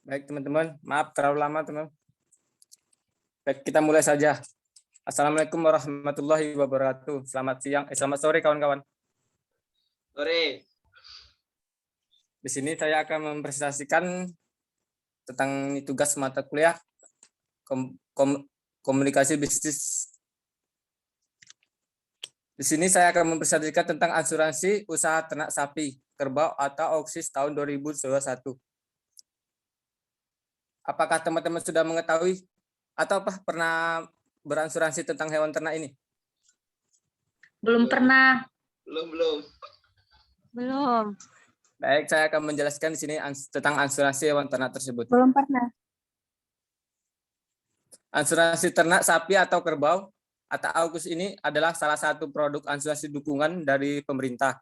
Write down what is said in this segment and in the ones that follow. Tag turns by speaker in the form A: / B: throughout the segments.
A: Baik teman-teman, maaf terlalu lama teman. Baik, kita mulai saja. Assalamualaikum warahmatullahi wabarakatuh. Selamat sore kawan-kawan.
B: Sore.
A: Di sini saya akan mempresentasikan tentang tugas mata kuliah komunikasi bisnis. Di sini saya akan mempresentasikan tentang asuransi usaha ternak sapi, kerbau atau OKSIS tahun 2021. Apakah teman-teman sudah mengetahui atau pernah berasuransi tentang hewan ternak ini?
C: Belum pernah.
B: Belum.
A: Baik, saya akan menjelaskan di sini tentang asuransi hewan ternak tersebut.
C: Belum pernah.
A: Asuransi ternak sapi atau kerbau atau AUKUS ini adalah salah satu produk asuransi dukungan dari pemerintah.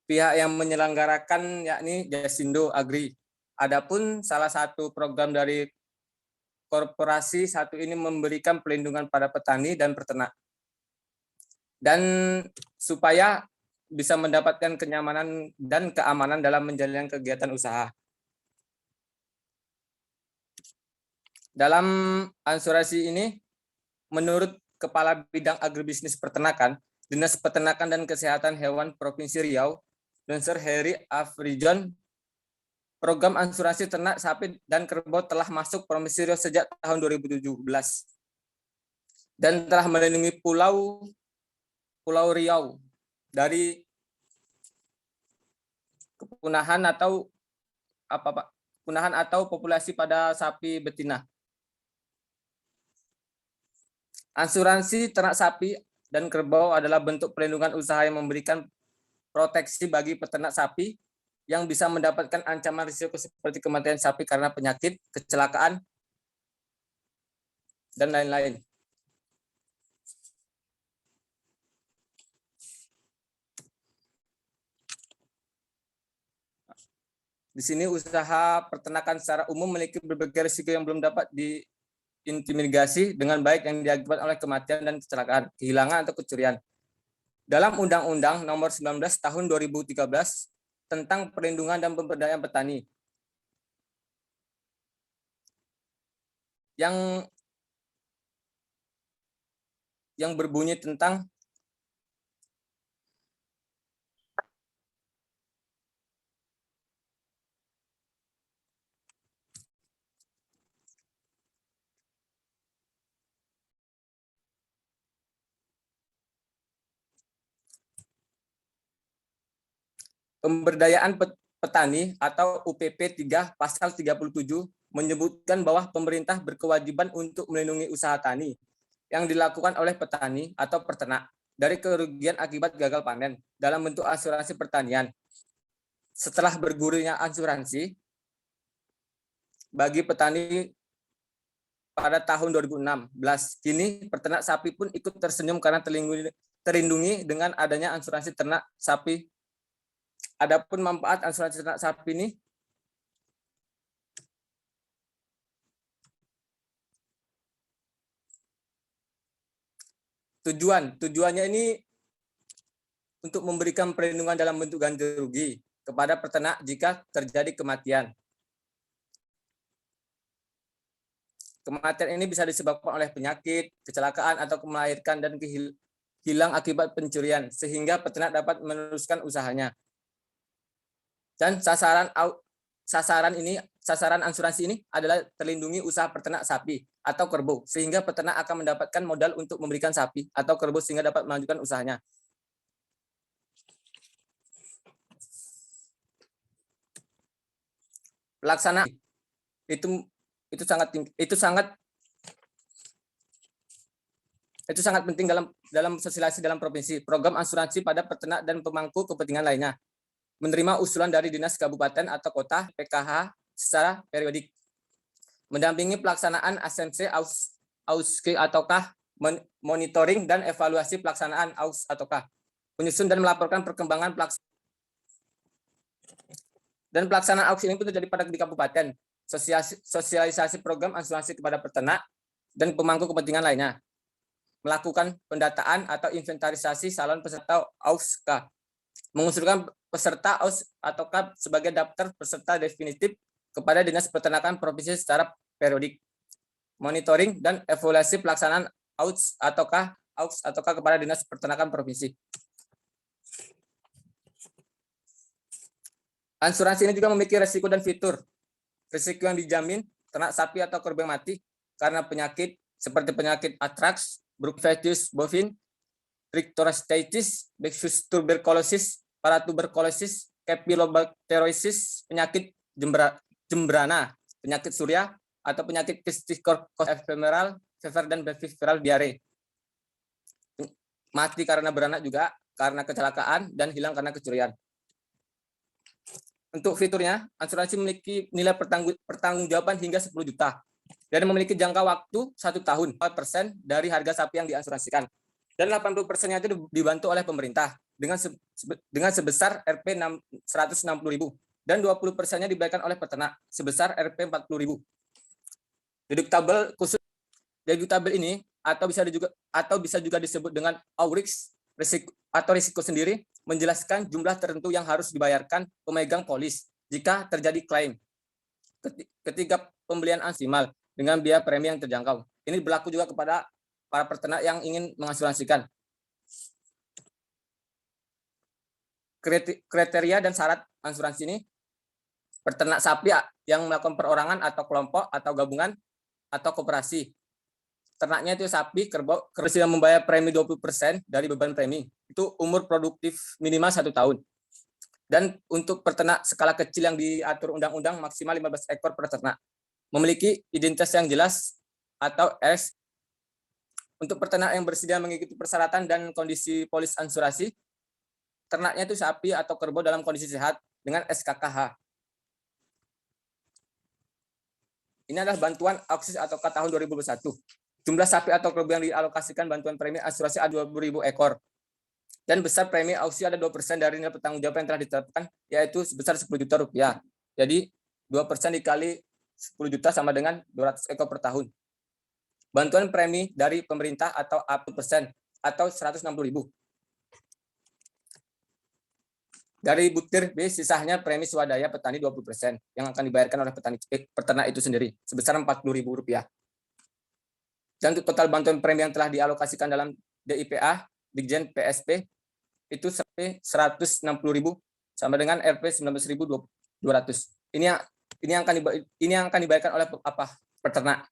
A: Pihak yang menyelenggarakan yakni Jasindo Agri. Adapun salah satu program dari korporasi satu ini memberikan pelindungan pada petani dan peternak. Dan supaya bisa mendapatkan kenyamanan dan keamanan dalam menjalankan kegiatan usaha. Dalam asuransi ini, menurut Kepala Bidang Agribisnis Peternakan, Dinas Peternakan dan Kesehatan Hewan Provinsi Riau, Dr. Heri Afrijon, program asuransi ternak sapi dan kerbau telah masuk Provinsi Riau sejak tahun 2017 dan telah melindungi Pulau Riau dari kepunahan atau populasi pada sapi betina. Asuransi ternak sapi dan kerbau adalah bentuk perlindungan usaha yang memberikan proteksi bagi peternak sapi yang bisa mendapatkan ancaman risiko seperti kematian sapi karena penyakit, kecelakaan, dan lain-lain. Di sini usaha peternakan secara umum memiliki berbagai risiko yang belum dapat diintimidasi dengan baik yang diakibatkan oleh kematian dan kecelakaan, kehilangan atau kecurian. Dalam Undang-Undang Nomor 19 Tahun 2013 tentang perlindungan dan pemberdayaan petani yang berbunyi tentang pemberdayaan petani atau UPP 3 pasal 37 menyebutkan bahwa pemerintah berkewajiban untuk melindungi usaha tani yang dilakukan oleh petani atau peternak dari kerugian akibat gagal panen dalam bentuk asuransi pertanian. Setelah bergulirnya asuransi bagi petani pada tahun 2016, kini peternak sapi pun ikut tersenyum karena terlindungi dengan adanya asuransi ternak sapi. Adapun manfaat asuransi ternak sapi ini tujuannya ini untuk memberikan perlindungan dalam bentuk ganti rugi kepada peternak jika terjadi kematian. Kematian ini bisa disebabkan oleh penyakit, kecelakaan atau melahirkan dan hilang akibat pencurian sehingga peternak dapat meneruskan usahanya. Dan sasaran asuransi ini adalah terlindungi usaha peternak sapi atau kerbau sehingga peternak akan mendapatkan modal untuk memberikan sapi atau kerbau sehingga dapat melanjutkan usahanya. Pelaksanaan itu sangat penting dalam sosialisasi dalam provinsi. Program asuransi pada peternak dan pemangku kepentingan lainnya menerima usulan dari dinas kabupaten atau kota PKH secara periodik, mendampingi pelaksanaan ASMC AUSK ataukah monitoring dan evaluasi pelaksanaan AUS ataukah menyusun dan melaporkan perkembangan pelaksanaan auksi ini pun terjadi di kabupaten, sosialisasi program asuransi kepada peternak dan pemangku kepentingan lainnya, melakukan pendataan atau inventarisasi calon peserta AUSK, mengusulkan peserta AUS atau KAP sebagai daftar peserta definitif kepada Dinas Peternakan Provinsi secara periodik, monitoring dan evaluasi pelaksanaan AUS atau K kepada Dinas Peternakan Provinsi. Asuransi ini juga memiliki risiko dan fitur. Risiko yang dijamin, ternak sapi atau kerbau mati karena penyakit seperti penyakit antraks, brucellosis bovine, trichosteritis, Bacillus tuberculosis, paratuberculosis, Campylobacteriosis, penyakit jembrana, penyakit surya, atau penyakit Cysticercosis ephemeral, fever dan behavioral diare. Mati karena beranak juga, karena kecelakaan, dan hilang karena kecurian. Untuk fiturnya, asuransi memiliki nilai pertanggungjawaban hingga 10 juta dan memiliki jangka waktu 1 tahun, 4% dari harga sapi yang diasuransikan. Dan 80%-nya itu dibantu oleh pemerintah dengan sebesar Rp 160.000 dan 20%-nya diberikan oleh peternak sebesar Rp 40.000. Deductible ini atau bisa juga disebut dengan AURIX risiko sendiri, menjelaskan jumlah tertentu yang harus dibayarkan pemegang polis jika terjadi klaim ketika pembelian maksimal dengan biaya premi yang terjangkau. Ini berlaku juga kepada para peternak yang ingin mengasuransikan. Kriteria dan syarat asuransi ini, peternak sapi yang melakukan perorangan atau kelompok atau gabungan atau koperasi. Ternaknya itu sapi, kerbau, yang membayar premi 20% dari beban premi. Itu umur produktif minimal 1 tahun. Dan untuk peternak skala kecil yang diatur undang-undang maksimal 15 ekor per ternak. Memiliki identitas yang jelas atau S. Untuk peternak yang bersedia mengikuti persyaratan dan kondisi polis asuransi, ternaknya itu sapi atau kerbau dalam kondisi sehat dengan SKKH. Ini adalah bantuan auksi atau ke tahun 2021. Jumlah sapi atau kerbau yang dialokasikan bantuan premi asuransi ada 20.000 ekor. Dan besar premi auksi ada 2% dari nilai pertanggungjawaban yang telah ditetapkan, yaitu sebesar 10 juta rupiah. Jadi 2% dikali 10 juta sama dengan 200 ekor per tahun. Bantuan premi dari pemerintah atau 1% atau 160.000. Dari butir B, sisanya premi swadaya petani 20% yang akan dibayarkan oleh peternak itu sendiri sebesar Rp40.000. Dan untuk total bantuan premi yang telah dialokasikan dalam DIPA, Ditjen PSP, itu sampai 160.000 sama dengan Rp 19.200. Ini yang akan dibayarkan oleh peternak.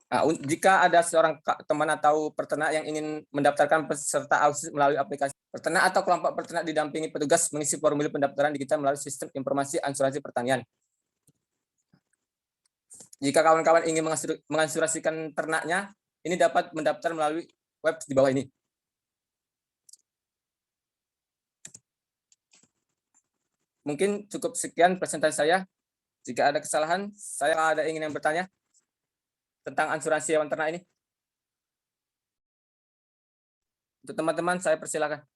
A: Nah, jika ada seorang teman atau peternak yang ingin mendaftarkan peserta auksi melalui aplikasi, peternak atau kelompok peternak didampingi petugas mengisi formulir pendaftaran digital melalui sistem informasi asuransi pertanian. Jika kawan-kawan ingin mengasuransikan ternaknya, ini dapat mendaftar melalui web di bawah ini. Mungkin cukup sekian presentasi saya. Jika ada kesalahan, saya ada ingin yang bertanya tentang asuransi hewan ternak ini. Untuk teman-teman, saya persilakan.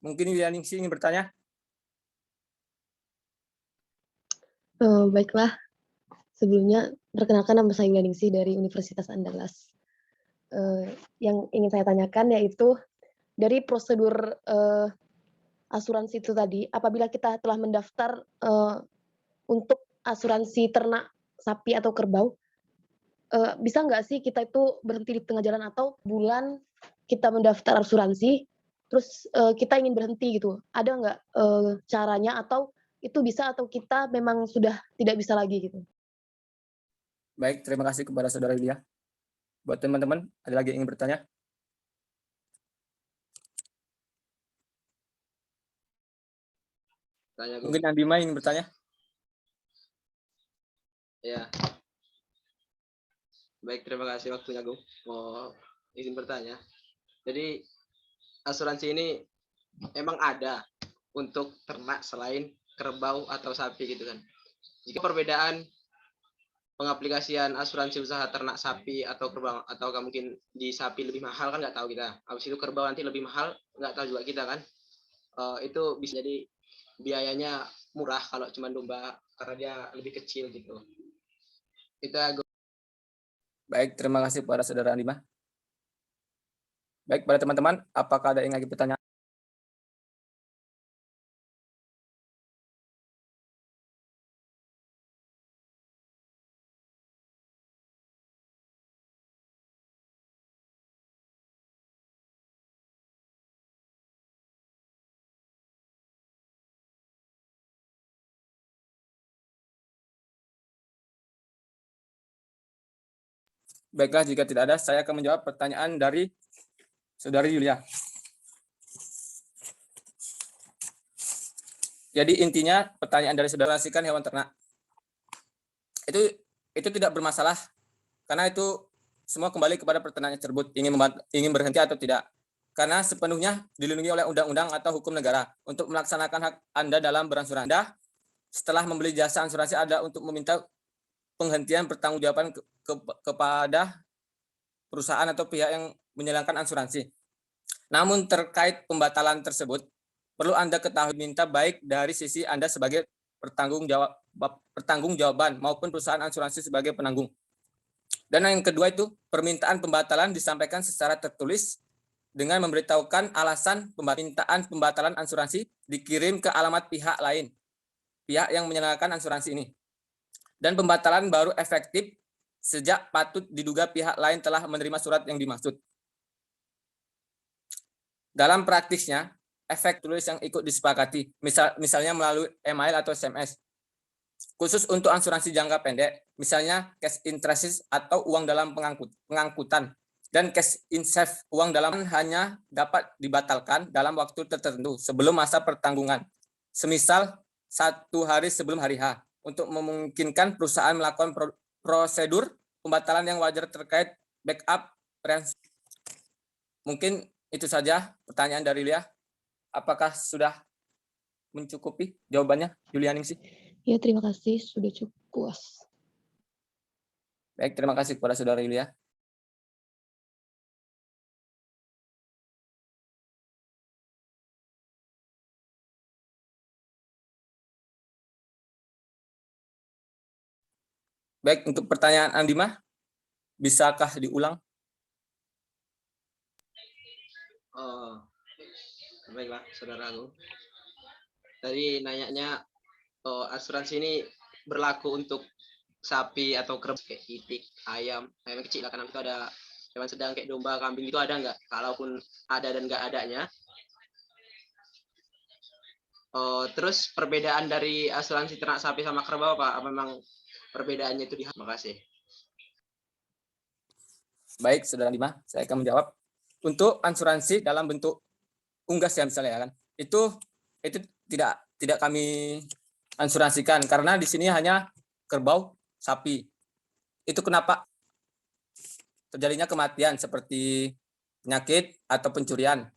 A: Mungkin Yulianingsih ingin bertanya.
D: Baiklah, sebelumnya perkenalkan nama saya Yulianingsih dari Universitas Andalas. Yang ingin saya tanyakan yaitu dari prosedur asuransi itu tadi, apabila kita telah mendaftar untuk asuransi ternak sapi atau kerbau, bisa nggak sih kita itu berhenti di tengah jalan atau bulan kita mendaftar asuransi, terus kita ingin berhenti gitu, ada nggak caranya atau itu bisa atau kita memang sudah tidak bisa lagi gitu?
A: Baik, terima kasih kepada Saudara Yulia. Buat teman-teman, ada lagi yang ingin bertanya?
B: Tanya, Gu.
A: Mungkin Bima ingin bertanya?
B: Ya. Baik, terima kasih waktunya, Gu. Mau izin bertanya. Jadi asuransi ini emang ada untuk ternak selain kerbau atau sapi gitu kan. Jika perbedaan pengaplikasian asuransi usaha ternak sapi atau kerbau, atau mungkin di sapi lebih mahal kan nggak tahu kita. Habis itu kerbau nanti lebih mahal nggak tahu juga kita kan. Itu bisa jadi biayanya murah kalau cuma domba karena dia lebih kecil gitu. Itu
A: Baik, terima kasih kepada Saudara Lima. Baik, pada teman-teman, apakah ada yang lagi bertanya? Baiklah, jika tidak ada, saya akan menjawab pertanyaan dari Saudari Yulia. Jadi intinya pertanyaan dari saudara sikan hewan ternak itu tidak bermasalah karena itu semua kembali kepada peternak tersebut ingin berhenti atau tidak. Karena sepenuhnya dilindungi oleh undang-undang atau hukum negara untuk melaksanakan hak Anda dalam berasuransi. Anda setelah membeli jasa asuransi ada untuk meminta penghentian pertanggungjawaban kepada perusahaan atau pihak yang menjalankan asuransi. Namun terkait pembatalan tersebut perlu Anda ketahui minta baik dari sisi Anda sebagai pertanggungjawaban maupun perusahaan asuransi sebagai penanggung. Dan yang kedua itu permintaan pembatalan disampaikan secara tertulis dengan memberitahukan alasan permintaan pembatalan asuransi dikirim ke alamat pihak lain, pihak yang menyelenggarakan asuransi ini. Dan pembatalan baru efektif sejak patut diduga pihak lain telah menerima surat yang dimaksud. Dalam praktisnya, efek tulis yang ikut disepakati, misalnya melalui email atau SMS. Khusus untuk asuransi jangka pendek, misalnya cash in transit atau uang dalam pengangkutan, dan cash in safe, uang dalam hanya dapat dibatalkan dalam waktu tertentu sebelum masa pertanggungan. Semisal 1 hari sebelum hari H, untuk memungkinkan perusahaan melakukan prosedur pembatalan yang wajar terkait backup. Mungkin itu saja pertanyaan dari Lia. Apakah sudah mencukupi jawabannya, Yulianingsih?
D: Ya, terima kasih. Sudah cukup puas.
A: Baik, terima kasih kepada Saudara Yulia. Baik, untuk pertanyaan Andima, bisakah diulang?
B: Baiklah, Saudara Agung. Tadi nanyanya asuransi ini berlaku untuk sapi atau kerbau kayak itik, ayam kecil lah, karena itu ada hewan sedang kayak domba, kambing itu ada nggak? Kalaupun ada dan nggak adanya. Terus perbedaan dari asuransi ternak sapi sama kerbau apa? Apa memang perbedaannya itu Terima kasih.
A: Baik, Saudara Andima, saya akan menjawab. Untuk asuransi dalam bentuk unggas ya misalnya ya kan, itu tidak kami asuransikan karena di sini hanya kerbau, sapi. Itu kenapa terjadinya kematian seperti penyakit atau pencurian.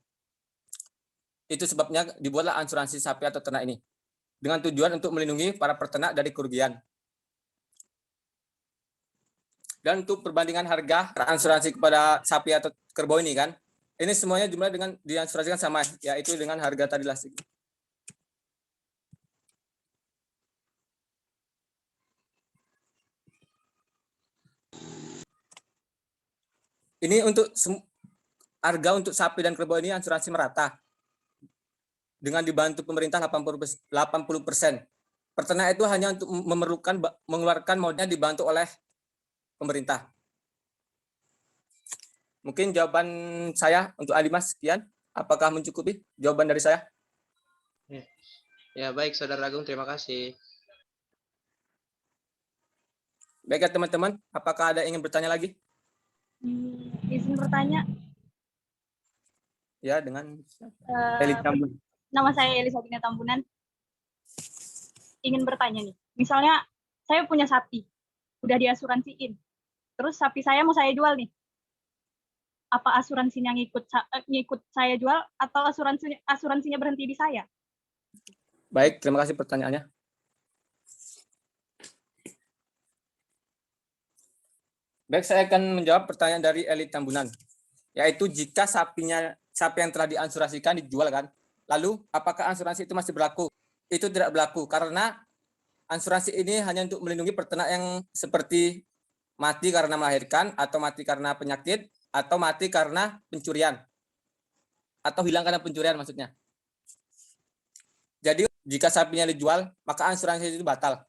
A: Itu sebabnya dibuatlah asuransi sapi atau ternak ini dengan tujuan untuk melindungi para peternak dari kerugian. Dan untuk perbandingan harga asuransi kepada sapi atau kerbau ini kan, ini semuanya jumlah dengan diasuransikan sama, yaitu dengan harga tadi lah. Ini untuk harga untuk sapi dan kerbau ini asuransi merata dengan dibantu pemerintah 80%. Peternak itu hanya untuk memerlukan mengeluarkan modalnya dibantu oleh pemerintah. Mungkin jawaban saya untuk Alimas sekian. Apakah mencukupi jawaban dari saya?
B: Ya baik, Saudara Agung, terima kasih.
A: Baik ya teman-teman, apakah ada yang ingin bertanya lagi?
C: Izin bertanya.
A: Ya, dengan
C: Elis Tambunan. Nama saya Elisabina Tambunan. Ingin bertanya nih. Misalnya saya punya sapi, udah diasuransiin. Terus sapi saya mau saya jual nih. apa asuransinya ngikut saya jual atau asuransinya berhenti di saya?
A: Baik, terima kasih pertanyaannya. Baik, saya akan menjawab pertanyaan dari Eli Tambunan, yaitu jika sapi yang telah diasuransikan dijual kan, lalu apakah asuransi itu masih berlaku? Itu tidak berlaku karena asuransi ini hanya untuk melindungi peternak yang seperti mati karena melahirkan, atau mati karena penyakit, atau mati karena pencurian, atau hilang karena pencurian maksudnya. Jadi jika sapinya dijual, maka asuransi itu batal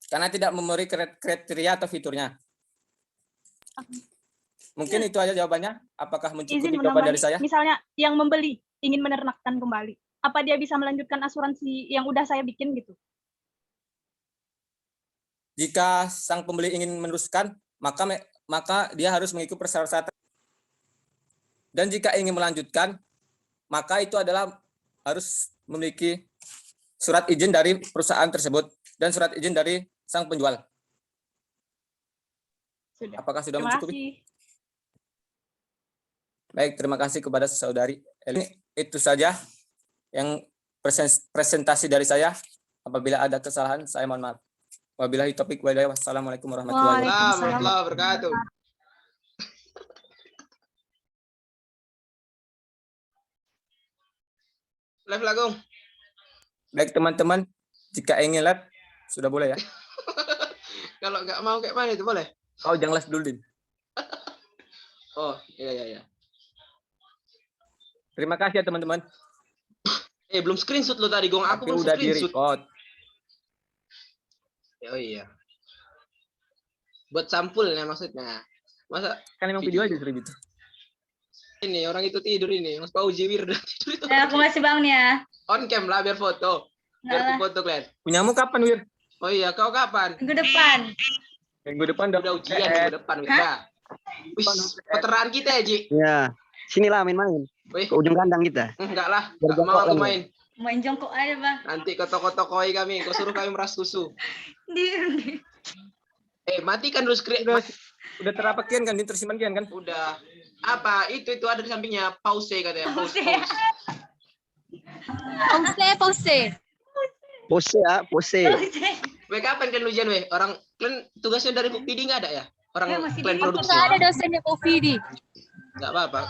A: karena tidak memenuhi kriteria atau fiturnya. Mungkin itu aja jawabannya. Apakah mencukupi jawaban dari saya?
C: Misalnya yang membeli ingin menernakkan kembali, apa dia bisa melanjutkan asuransi yang udah saya bikin gitu?
A: Jika sang pembeli ingin meneruskan, maka dia harus mengikuti persyaratan. Dan jika ingin melanjutkan, maka itu adalah harus memiliki surat izin dari perusahaan tersebut dan surat izin dari sang penjual.
C: Sudah.
A: Apakah sudah
C: Terima
A: mencukupi?
C: kasih.
A: Baik, terima kasih kepada saudari Eli. Itu saja yang presentasi dari saya. Apabila ada kesalahan, saya mohon maaf. Wabillahi taufiq wal hidayah. Wassalamualaikum warahmatullahi wabarakatuh.
C: Waalaikumsalam.
B: Warahmatullahi wabarakatuh. Live Lagung.
A: Baik teman-teman, jika ingin live, sudah boleh ya.
B: Kalau nggak mau kayak mana itu boleh?
A: Oh, jangan live dulu, Din.
B: Oh, iya.
A: Terima kasih ya teman-teman.
B: Belum screenshot lo tadi, Gong. Aku
A: Tapi
B: belum
A: udah
B: screenshot.
A: di-record.
B: Oh iya. Buat sampulnya maksudnya. Masa
A: Kan emang video aja seperti itu.
B: ini orang itu tidur ini, Mas Pauji Wirda tidur itu.
E: Aku masih bang nih ya.
B: On cam lah biar foto. Biar
E: Nah,
B: aku foto kalian.
A: Punyamu kapan, Wir?
B: Oh iya, kau kapan?
E: minggu depan.
A: Minggu depan
B: Udah ujian minggu depan, Wirda. Wis, veteran kita ya, Ji.
F: Ya, sinilah main-main.
B: Wih,
F: Ke ujung kandang kita.
B: enggak lah.
F: Biar
B: Enggak mau
F: jongkok
B: aku
F: lagi.
B: main.
E: Main jongkok aja bang.
B: Nanti kau toko-tokoi kami, kau suruh kami meras susu.
E: Di.
B: Matikan dulu screen.
A: Udah terapa kian kan, Din, tersimpan kian kan?
B: Udah. Apa? Itu ada di sampingnya. Pause katanya. Pause.
E: Pause.
F: Pose ya, pose.
B: Weh, kapan kan ujian, weh? Orang kalian tugasnya dari PD nggak ada ya? Orang
E: Masih
B: kalian
E: di
B: produksi.
E: ada dosennya Covid.
B: Nggak apa-apa.